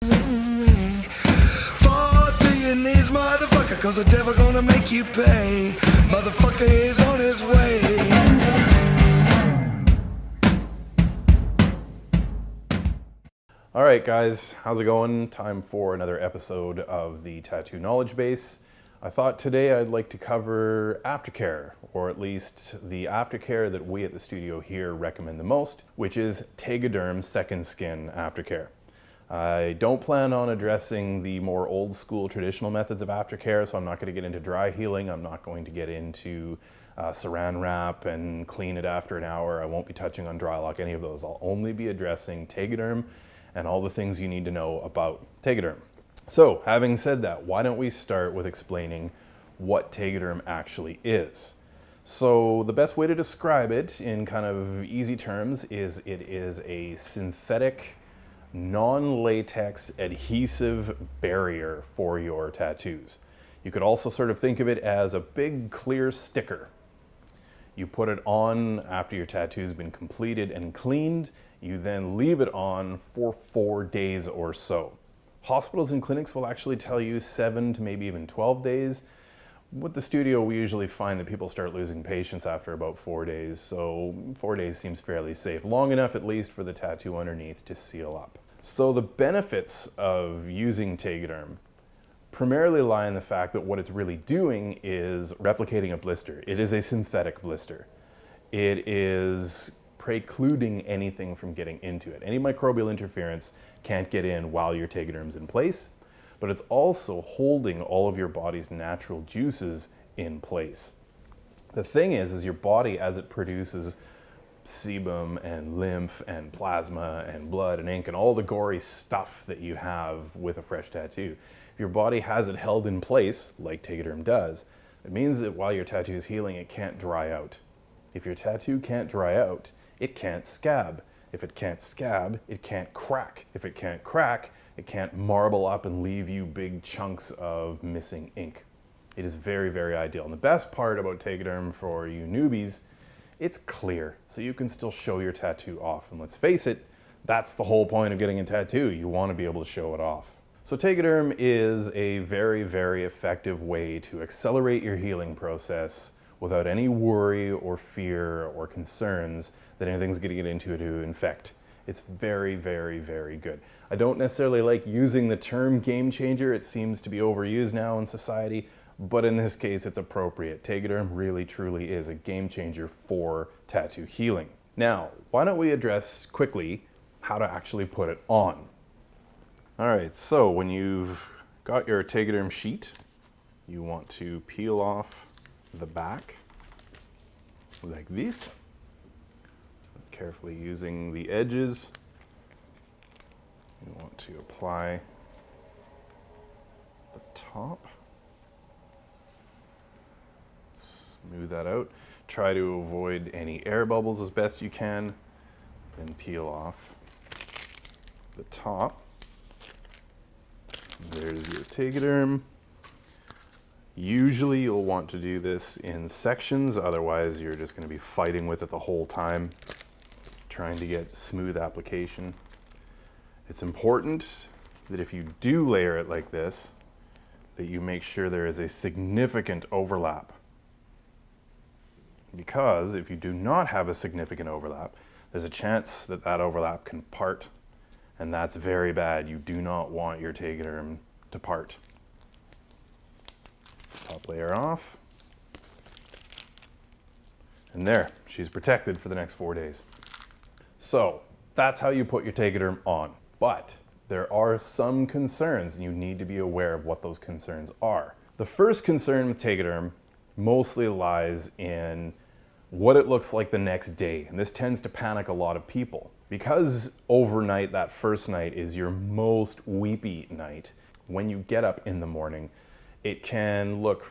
Fall to your knees, motherfucker, cause the devil gonna make you pay. Motherfucker is on his way. All right, guys, how's it going? Time for another episode of the Tattoo Knowledge Base. I thought today I'd like to cover aftercare, or at least the aftercare that we at the studio here recommend the most, which is Tegaderm Second Skin Aftercare. I don't plan on addressing the more old school traditional methods of aftercare, so I'm not going to get into dry healing. I'm not going to get into saran wrap and clean it after an hour. I won't be touching on dry lock, any of those. I'll only be addressing Tegaderm and all the things you need to know about Tegaderm. So, having said that, why don't we start with explaining what Tegaderm actually is? So, the best way to describe it in kind of easy terms is it is a synthetic, non-latex adhesive barrier for your tattoos. You could also sort of think of it as a big clear sticker. You put it on after your tattoo's been completed and cleaned. You then leave it on for 4 days or so. Hospitals and clinics will actually tell you 7 to maybe even 12 days. With the studio, we usually find that people start losing patience after about 4 days, so 4 days seems fairly safe. Long enough, at least, for the tattoo underneath to seal up. So the benefits of using Tegaderm primarily lie in the fact that what it's really doing is replicating a blister. It is a synthetic blister. It is precluding anything from getting into it. Any microbial interference can't get in while your Tegaderm's in place, but it's also holding all of your body's natural juices in place. The thing is your body, as it produces sebum and lymph and plasma and blood and ink and all the gory stuff that you have with a fresh tattoo, if your body has it held in place, like Tegaderm does, it means that while your tattoo is healing, it can't dry out. If your tattoo can't dry out, it can't scab. If it can't scab, it can't crack. If it can't crack, it can't marble up and leave you big chunks of missing ink. It is very, very ideal. And the best part about Tegaderm for you newbies, it's clear, so you can still show your tattoo off. And let's face it, that's the whole point of getting a tattoo. You want to be able to show it off. So Tegaderm is a very, very effective way to accelerate your healing process without any worry or fear or concerns that anything's going to get into it to infect. It's very, very, very good. I don't necessarily like using the term game changer. It seems to be overused now in society, but in this case, it's appropriate. Tegaderm really, truly is a game changer for tattoo healing. Now, why don't we address quickly how to actually put it on? All right, so when you've got your Tegaderm sheet, you want to peel off the back like this, carefully using the edges. You want to apply the top, smooth that out, try to avoid any air bubbles as best you can, then peel off the top. There's your Tegaderm. Usually you'll want to do this in sections, otherwise you're just going to be fighting with it the whole time, trying to get smooth application. It's important that if you do layer it like this, that you make sure there is a significant overlap. Because if you do not have a significant overlap, there's a chance that that overlap can part, and that's very bad. You do not want your Tegaderm to part. Top layer off. And there, she's protected for the next 4 days. So, that's how you put your Tegaderm on. But there are some concerns, and you need to be aware of what those concerns are. The first concern with Tegaderm mostly lies in what it looks like the next day. And this tends to panic a lot of people. Because overnight, that first night, is your most weepy night, when you get up in the morning, it can look,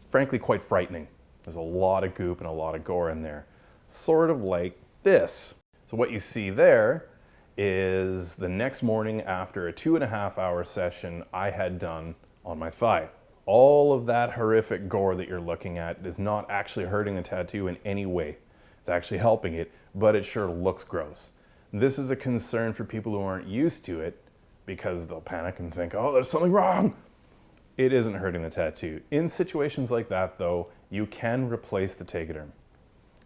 frankly, quite frightening. There's a lot of goop and a lot of gore in there. Sort of like this. So what you see there is the next morning after a 2.5 hour session I had done on my thigh. All of that horrific gore that you're looking at is not actually hurting the tattoo in any way. It's actually helping it, but it sure looks gross. This is a concern for people who aren't used to it, because they'll panic and think, oh, there's something wrong. It isn't hurting the tattoo. In situations like that, though, you can replace the Tegaderm.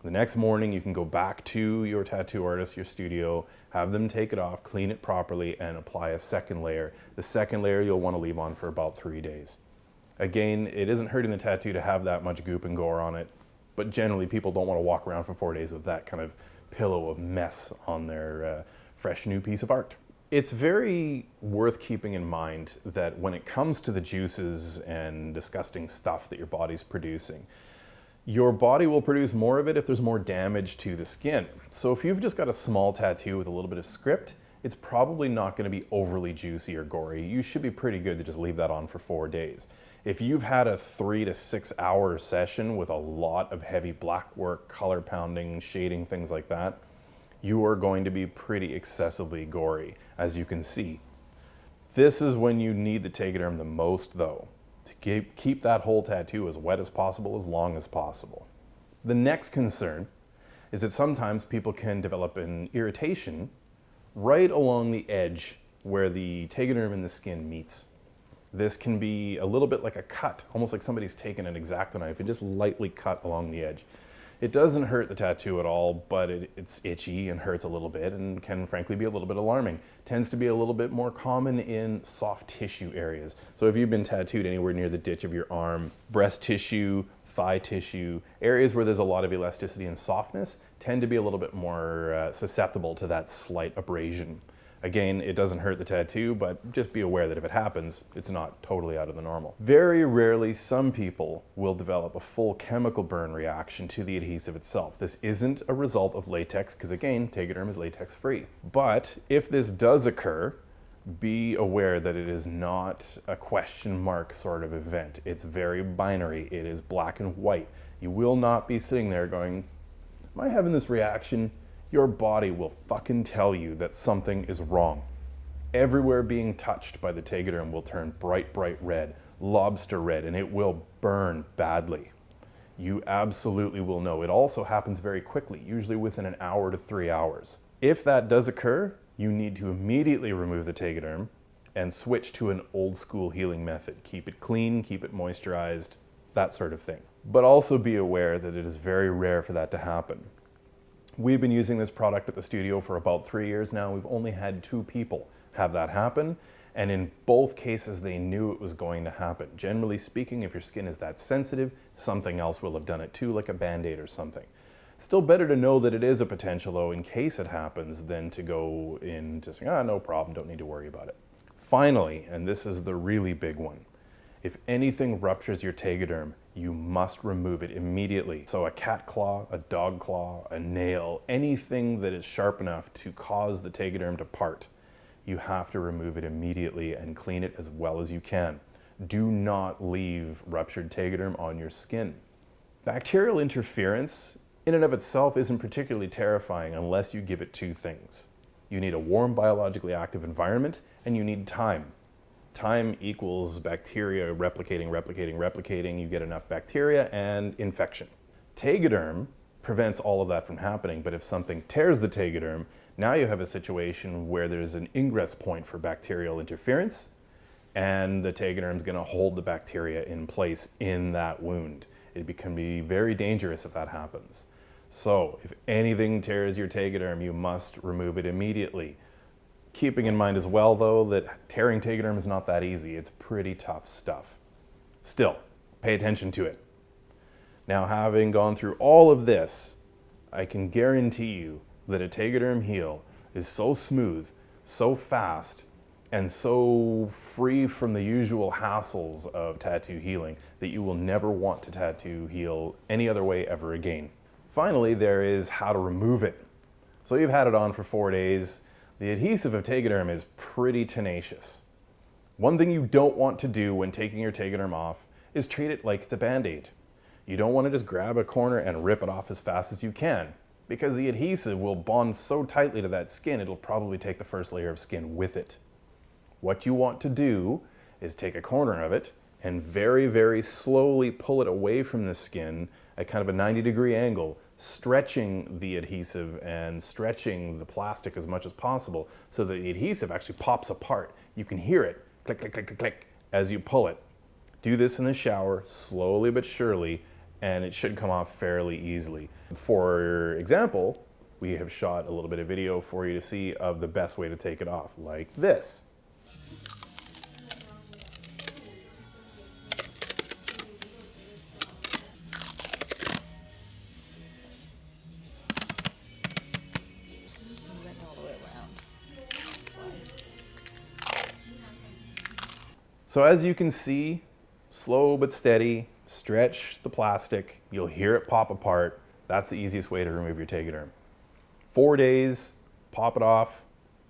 The next morning, you can go back to your tattoo artist, your studio, have them take it off, clean it properly, and apply a second layer. The second layer you'll want to leave on for about 3 days. Again, it isn't hurting the tattoo to have that much goop and gore on it, but generally people don't want to walk around for 4 days with that kind of pillow of mess on their fresh new piece of art. It's very worth keeping in mind that when it comes to the juices and disgusting stuff that your body's producing, your body will produce more of it if there's more damage to the skin. So if you've just got a small tattoo with a little bit of script, it's probably not going to be overly juicy or gory. You should be pretty good to just leave that on for 4 days. If you've had a 3 to 6 hour session with a lot of heavy black work, color pounding, shading, things like that, you are going to be pretty excessively gory, as you can see. This is when you need the Tegaderm the most, though, to keep that whole tattoo as wet as possible, as long as possible. The next concern is that sometimes people can develop an irritation right along the edge where the Tegaderm and the skin meets. This can be a little bit like a cut, almost like somebody's taken an X-Acto knife and just lightly cut along the edge. It doesn't hurt the tattoo at all, but it's itchy and hurts a little bit and can frankly be a little bit alarming. Tends to be a little bit more common in soft tissue areas. So if you've been tattooed anywhere near the ditch of your arm, breast tissue, thigh tissue, areas where there's a lot of elasticity and softness tend to be a little bit more susceptible to that slight abrasion. Again, it doesn't hurt the tattoo, but just be aware that if it happens, it's not totally out of the normal. Very rarely, some people will develop a full chemical burn reaction to the adhesive itself. This isn't a result of latex, because again, Tegaderm is latex free. But if this does occur, be aware that it is not a question mark sort of event. It's very binary. It is black and white. You will not be sitting there going, am I having this reaction? Your body will fucking tell you that something is wrong. Everywhere being touched by the Tegaderm will turn bright, bright red, lobster red, and it will burn badly. You absolutely will know. It also happens very quickly, usually within an hour to 3 hours. If that does occur, you need to immediately remove the Tegaderm and switch to an old school healing method. Keep it clean, keep it moisturized, that sort of thing. But also be aware that it is very rare for that to happen. We've been using this product at the studio for about 3 years now. We've only had 2 people have that happen, and in both cases they knew it was going to happen. Generally speaking, if your skin is that sensitive, something else will have done it too, like a band-aid or something. Still better to know that it is a potential, though, in case it happens, than to go in just saying, no problem, don't need to worry about it. Finally, and this is the really big one, if anything ruptures your Tegaderm, you must remove it immediately. So a cat claw, a dog claw, a nail, anything that is sharp enough to cause the Tegaderm to part, you have to remove it immediately and clean it as well as you can. Do not leave ruptured Tegaderm on your skin. Bacterial interference in and of itself isn't particularly terrifying unless you give it 2 things. You need a warm biologically active environment and you need time. Time equals bacteria replicating, you get enough bacteria and infection. Tegaderm prevents all of that from happening, but if something tears the Tegaderm, now you have a situation where there's an ingress point for bacterial interference, and the Tegaderm is going to hold the bacteria in place in that wound. It can be very dangerous if that happens. So if anything tears your Tegaderm, you must remove it immediately. Keeping in mind as well, though, that tearing Tegaderm is not that easy. It's pretty tough stuff. Still, pay attention to it. Now, having gone through all of this, I can guarantee you that a Tegaderm heal is so smooth, so fast, and so free from the usual hassles of tattoo healing that you will never want to tattoo heal any other way ever again. Finally, there is how to remove it. So you've had it on for 4 days. The adhesive of Tegaderm is pretty tenacious. One thing you don't want to do when taking your Tegaderm off is treat it like it's a band-aid. You don't want to just grab a corner and rip it off as fast as you can, because the adhesive will bond so tightly to that skin it'll probably take the first layer of skin with it. What you want to do is take a corner of it and very, very slowly pull it away from the skin at kind of a 90-degree angle stretching the adhesive and stretching the plastic as much as possible so that the adhesive actually pops apart. You can hear it click, click, click, click, click as you pull it. Do this in the shower slowly but surely, and it should come off fairly easily. For example, we have shot a little bit of video for you to see of the best way to take it off, like this. So as you can see, slow but steady, stretch the plastic, you'll hear it pop apart. That's the easiest way to remove your Tegaderm. 4 days, pop it off,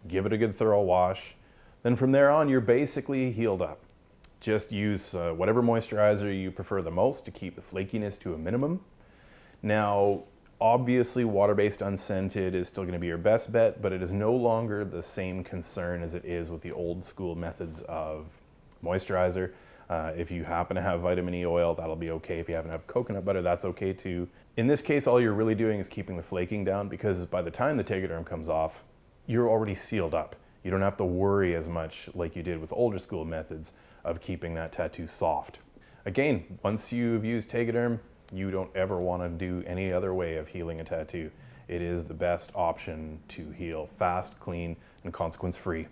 give it a good thorough wash. Then from there on, you're basically healed up. Just use whatever moisturizer you prefer the most to keep the flakiness to a minimum. Now, obviously water-based unscented is still gonna be your best bet, but it is no longer the same concern as it is with the old school methods of moisturizer. If you happen to have vitamin E oil, that'll be okay. If you happen to have coconut butter, that's okay too. In this case, all you're really doing is keeping the flaking down, because by the time the Tegaderm comes off, you're already sealed up. You don't have to worry as much like you did with older school methods of keeping that tattoo soft. Again, once you've used Tegaderm, you don't ever want to do any other way of healing a tattoo. It is the best option to heal fast, clean, and consequence-free.